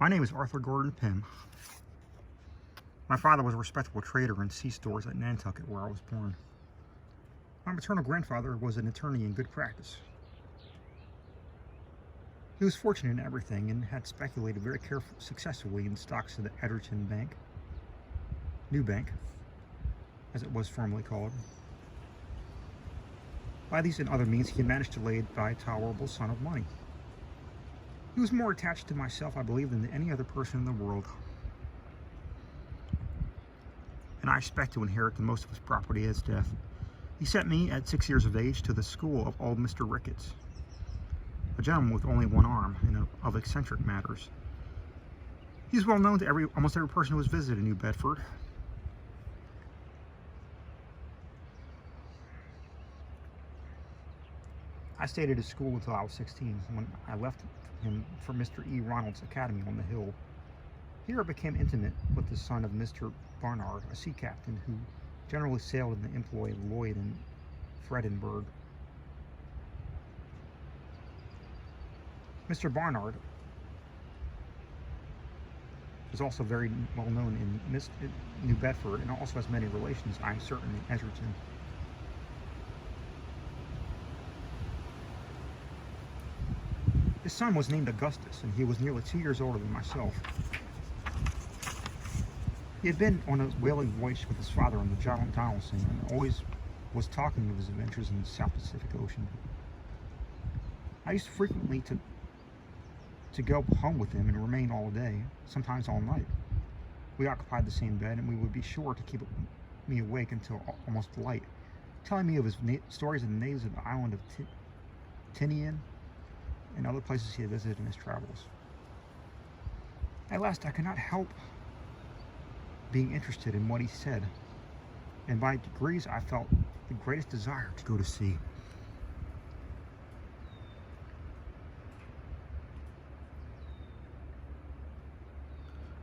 My name is Arthur Gordon Pym. My father was a respectable trader in C-stores at Nantucket, where I was born. My maternal grandfather was an attorney in good practice. He was fortunate in everything and had speculated very successfully in stocks of the Edgerton Bank, New Bank, as it was formerly called. By these and other means, he had managed to lay by a tolerable sum of money. He was more attached to myself, I believe, than to any other person in the world. And I expect to inherit the most of his property at his death. He sent me, at 6 years of age, to the school of old Mr. Ricketts, a gentleman with only one arm and of eccentric matters. He's well known to almost every person who has visited New Bedford. I stayed at his school until I was 16, when I left him for Mr. E. Ronald's Academy on the hill. Here I became intimate with the son of Mr. Barnard, a sea captain who generally sailed in the employ of Lloyd and Fredenberg. Mr. Barnard is also very well known in New Bedford and also has many relations, I am certain, in Edgerton. His son was named Augustus, and he was nearly 2 years older than myself. He had been on a whaling voyage with his father on the John Donaldson and always was talking of his adventures in the South Pacific Ocean. I used frequently to go home with him and remain all day, sometimes all night. We occupied the same bed, and we would be sure to keep me awake until almost light, telling me of his stories of the natives of the island of Tinian and other places he had visited in his travels. At last, I could not help being interested in what he said, and by degrees I felt the greatest desire to go to sea.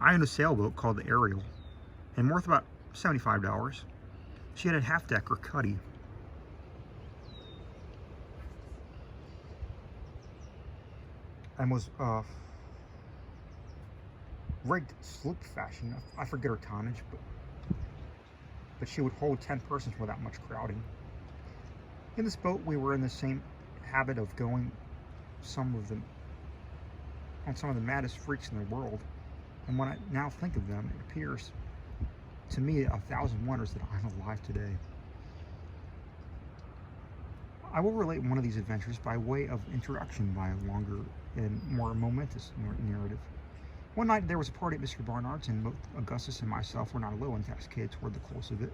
I owned a sailboat called the Ariel, and worth about $75. She had a half-deck or cuddy. And was rigged sloop fashion. I forget her tonnage, but she would hold 10 persons without much crowding. In this boat, we were in the same habit of going on some of the maddest freaks in the world. And when I now think of them, it appears to me 1,000 wonders that I'm alive today. I will relate one of these adventures by way of introduction by a longer and more momentous narrative. One night there was a party at Mr. Barnard's, and both Augustus and myself were not a little intoxicated toward the close of it.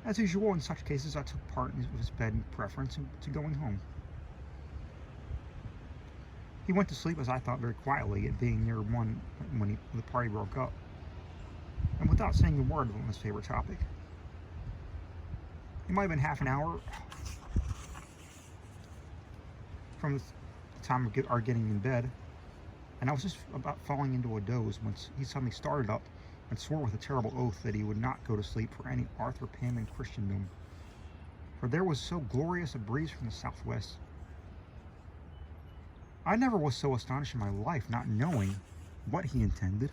As usual in such cases, I took part in his bed in preference to going home. He went to sleep, as I thought, very quietly, it being near 1 when the party broke up, and without saying a word on his favorite topic. It might have been half an hour from the time of our getting in bed, and I was just about falling into a doze when he suddenly started up and swore with a terrible oath that he would not go to sleep for any Arthur Pym in Christendom, for there was so glorious a breeze from the southwest. I never was so astonished in my life, not knowing what he intended,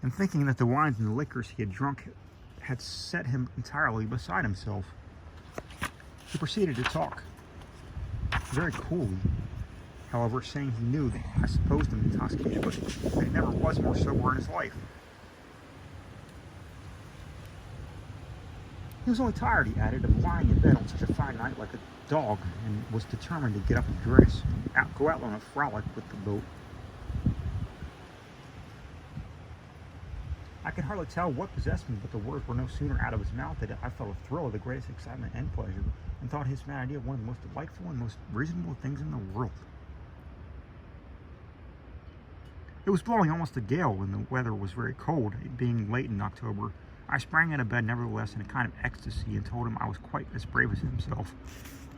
and thinking that the wines and the liquors he had drunk had set him entirely beside himself. He proceeded to talk very coolly, however, saying he knew that I supposed him intoxicated, but that he never was more sober in his life. He was only tired, he added, of lying in bed on such a fine night like a dog, and was determined to get up and dress and go out on a frolic with the boat. I can hardly tell what possessed me, but the words were no sooner out of his mouth than I felt a thrill of the greatest excitement and pleasure, and thought his mad idea one of the most delightful and most reasonable things in the world. It was blowing almost a gale, and the weather was very cold, it being late in October. I sprang out of bed nevertheless in a kind of ecstasy, and told him I was quite as brave as himself,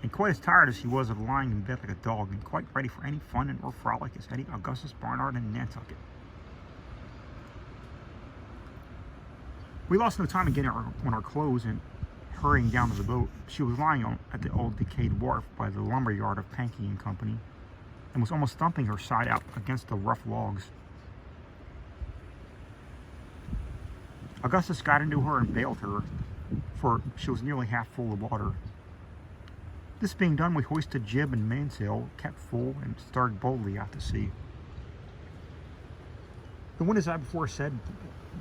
and quite as tired as he was of lying in bed like a dog, and quite ready for any fun or frolic as any Augustus Barnard in Nantucket. We lost no time in getting on our clothes and hurrying down to the boat. She was lying at the old decayed wharf by the lumber yard of Pankey and Company, and was almost thumping her side out against the rough logs. Augustus got into her and bailed her, for she was nearly half full of water. This being done, we hoisted jib and mainsail, kept full, and started boldly out to sea. The wind, as I before said,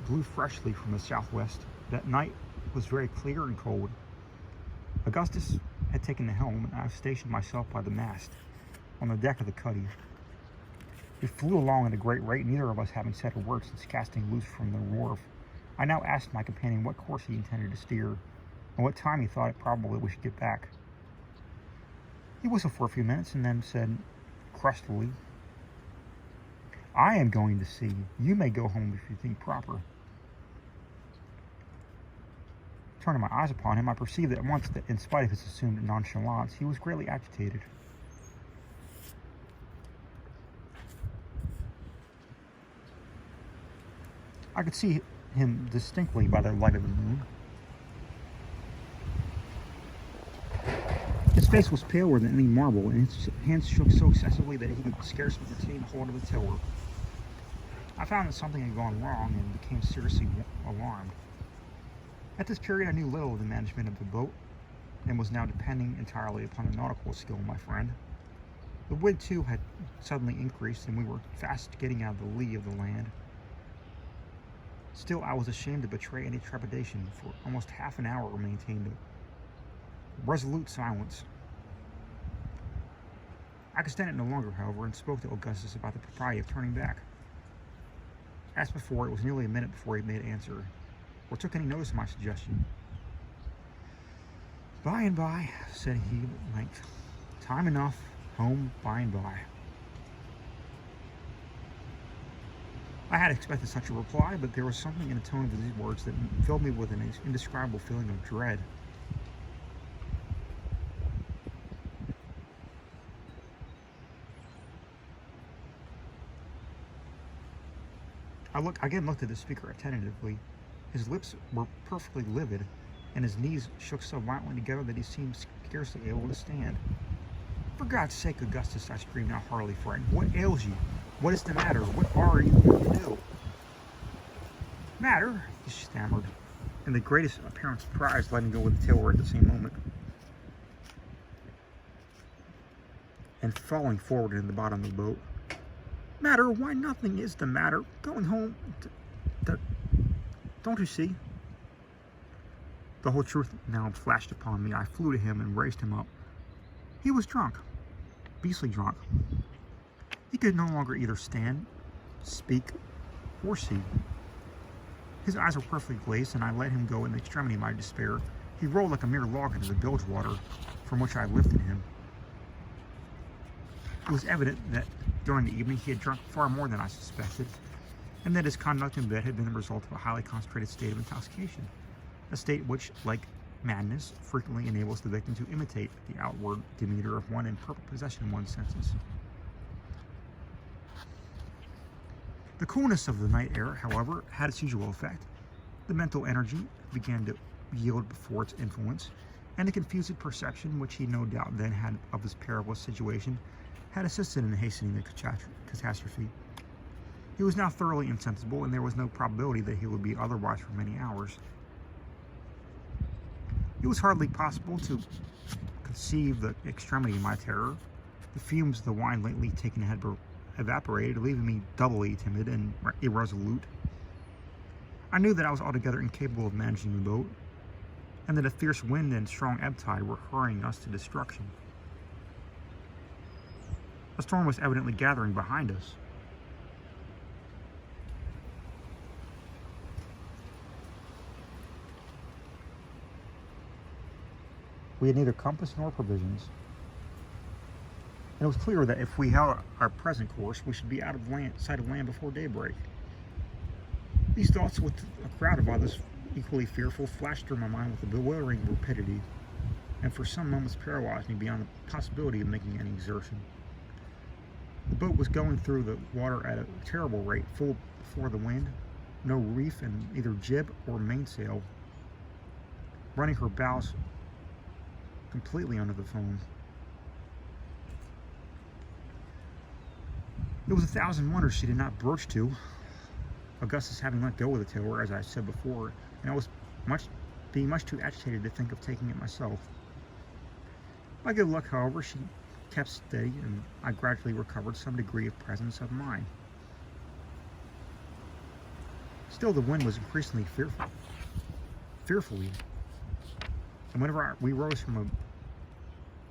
blew freshly from the southwest. That night was very clear and cold. Augustus had taken the helm, and I stationed myself by the mast, on the deck of the cuddy. We flew along at a great rate, neither of us having said a word since casting loose from the wharf. I now asked my companion what course he intended to steer, and what time he thought it probable we should get back. He whistled for a few minutes, and then said, crustily, "I am going to sea. You may go home if you think proper." Turning my eyes upon him, I perceived at once that, in spite of his assumed nonchalance, he was greatly agitated. I could see him distinctly by the light of the moon. His face was paler than any marble, and his hands shook so excessively that he could scarcely retain hold of the tiller. I found that something had gone wrong and became seriously alarmed. At this period, I knew little of the management of the boat, and was now depending entirely upon the nautical skill of my friend. The wind, too, had suddenly increased, and we were fast getting out of the lee of the land. Still, I was ashamed to betray any trepidation. For almost half an hour we maintained a resolute silence. I could stand it no longer, however, and spoke to Augustus about the propriety of turning back. As before, it was nearly a minute before he made answer, or took any notice of my suggestion. "By and by," said he at length. "Time enough. Home by and by." I had expected such a reply, but there was something in the tone of these words that filled me with an indescribable feeling of dread. I again looked at the speaker attentively. His lips were perfectly livid, and his knees shook so violently together that he seemed scarcely able to stand. "For God's sake, Augustus," I screamed, now heartily frightened, "what ails you? What is the matter? What are you going to do?" "Matter?" he stammered, in the greatest apparent surprise, letting go with the tiller at the same moment, and falling forward in the bottom of the boat. "Matter? Why, nothing is the matter. Going home don't you see?" The whole truth now flashed upon me. I flew to him and raised him up. He was drunk, beastly drunk. He could no longer either stand, speak, or see. His eyes were perfectly glazed, and I let him go in the extremity of my despair. He rolled like a mere log into the bilge water, from which I lifted him. It was evident that during the evening he had drunk far more than I suspected, and that his conduct in bed had been the result of a highly concentrated state of intoxication, a state which, like madness, frequently enables the victim to imitate the outward demeanor of one in perfect possession of one's senses. The coolness of the night air, however, had its usual effect. The mental energy began to yield before its influence, and the confused perception which he no doubt then had of his perilous situation had assisted in hastening the catastrophe. He was now thoroughly insensible, and there was no probability that he would be otherwise for many hours. It was hardly possible to conceive the extremity of my terror. The fumes of the wine lately taken had evaporated, leaving me doubly timid and irresolute. I knew that I was altogether incapable of managing the boat, and that a fierce wind and strong ebb tide were hurrying us to destruction. A storm was evidently gathering behind us. We had neither compass nor provisions, and it was clear that if we held our present course, we should be out of sight of land before daybreak. These thoughts, with a crowd of others equally fearful, flashed through my mind with a bewildering rapidity, and for some moments paralyzed me beyond the possibility of making any exertion. The boat was going through the water at a terrible rate, full before the wind, no reef in either jib or mainsail, running her bows completely under the foam. It was 1,000 wonders she did not broach to. Augustus having let go of the tiller, as I said before, and I was being much too agitated to think of taking it myself. By good luck, however, she kept steady, and I gradually recovered some degree of presence of mind. Still, the wind was increasingly fearfully, and whenever we rose from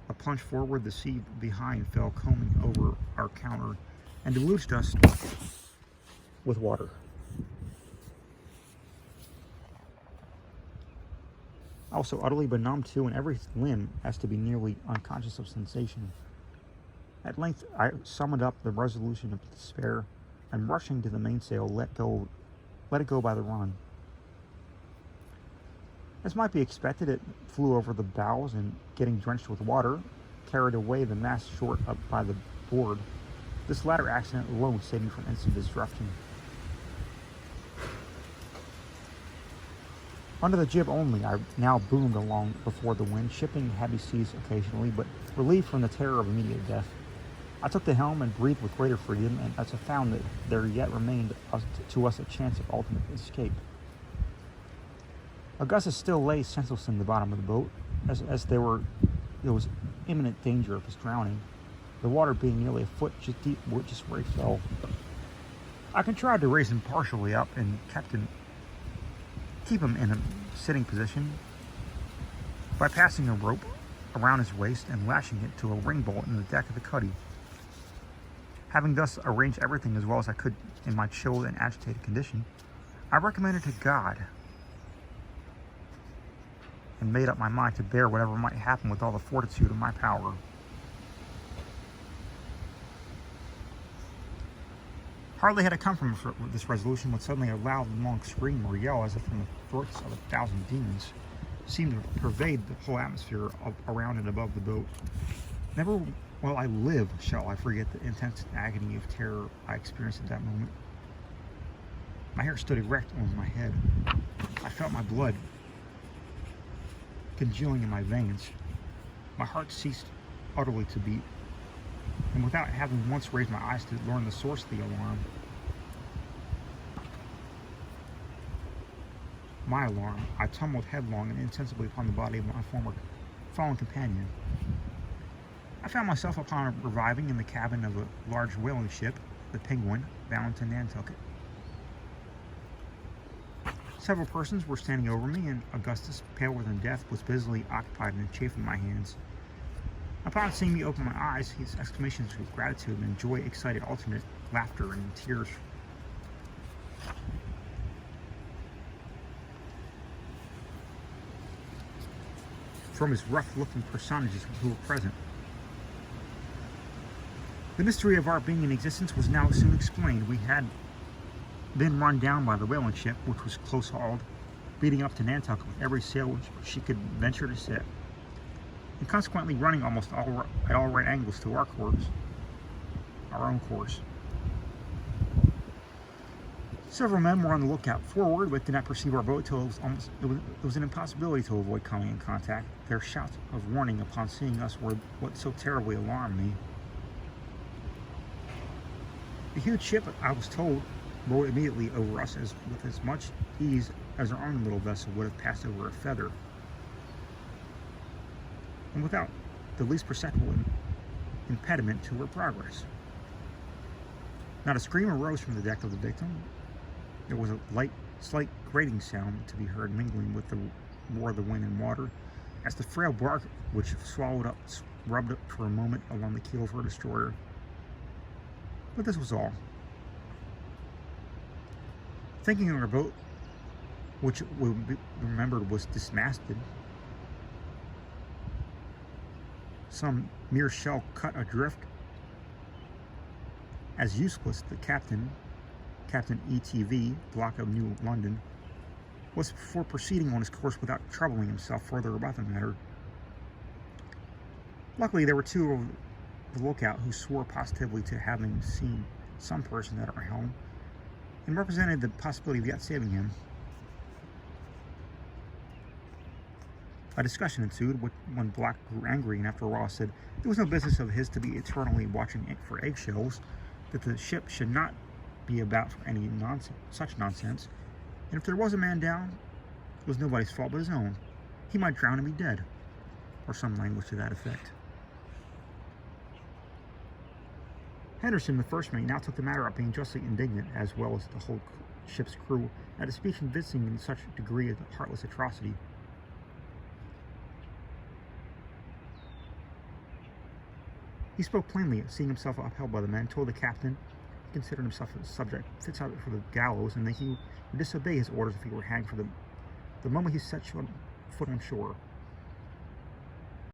a plunge forward, the sea behind fell combing over our counter and deluged us with water. Also utterly benumbed to in every limb as to be nearly unconscious of sensation. At length I summoned up the resolution of despair, and rushing to the mainsail let it go by the run. As might be expected, it flew over the bows and, getting drenched with water, carried away the mast short up by the board. This latter accident alone saved me from instant disruption. Under the jib only, I now boomed along before the wind, shipping heavy seas occasionally, but relieved from the terror of immediate death. I took the helm and breathed with greater freedom, and as I found that there yet remained to us a chance of ultimate escape. Augustus still lay senseless in the bottom of the boat, as there was imminent danger of his drowning, the water being nearly a foot deep just where he fell. I contrived to raise him partially up and keep him in a sitting position by passing a rope around his waist and lashing it to a ring bolt in the deck of the cuddy. Having thus arranged everything as well as I could in my chilled and agitated condition, I recommended to God and made up my mind to bear whatever might happen with all the fortitude of my power. Hardly had I come from this resolution when suddenly a loud and long scream or yell, as if from the throats of 1,000 demons, seemed to pervade the whole atmosphere around and above the boat. Never while I live shall I forget the intense agony of terror I experienced at that moment. My hair stood erect on my head. I felt my blood congealing in my veins. My heart ceased utterly to beat, and without having once raised my eyes to learn the source of the alarm, I tumbled headlong and insensibly upon the body of my fallen companion. I found myself upon reviving in the cabin of a large whaling ship, the Penguin, bound to Nantucket. Several persons were standing over me, and Augustus, paler than death, was busily occupied in chafing my hands. Upon seeing me open my eyes, his exclamations of gratitude and joy excited alternate laughter and tears. From his rough-looking personages who were present. The mystery of our being in existence was now soon explained. We had been run down by the whaling ship, which was close hauled, beating up to Nantucket with every sail which she could venture to set, and consequently running almost at all right angles to our own course. Several men were on the lookout forward, but did not perceive our boat till it was an impossibility to avoid coming in contact. Their shouts of warning upon seeing us were what so terribly alarmed me. The huge ship, I was told, rode immediately over us with as much ease as our own little vessel would have passed over a feather, and without the least perceptible impediment to her progress. Not a scream arose from the deck of the victim. There was a slight grating sound to be heard mingling with the roar of the wind and water, as the frail bark which rubbed up for a moment along the keel of her destroyer. But this was all. Thinking of our boat, which we remembered was dismasted, some mere shell cut adrift, as useless, the Captain ETV, block of New London, was for proceeding on his course without troubling himself further about the matter. Luckily, there were two of the lookout who swore positively to having seen some person at our helm, and represented the possibility of yet saving him. A discussion ensued when Black grew angry, and after a while said it was no business of his to be eternally watching for eggshells, that the ship should not be about for any such nonsense, and if there was a man down, it was nobody's fault but his own. He might drown and be dead, or some language to that effect. Henderson, the first mate, now took the matter up, being justly indignant, as well as the whole ship's crew, at a speech convincing in such a degree of heartless atrocity. He spoke plainly, seeing himself upheld by the men, told the captain he considered himself a subject fit for the gallows, and that he would disobey his orders if he were hanged for the moment he set foot on shore.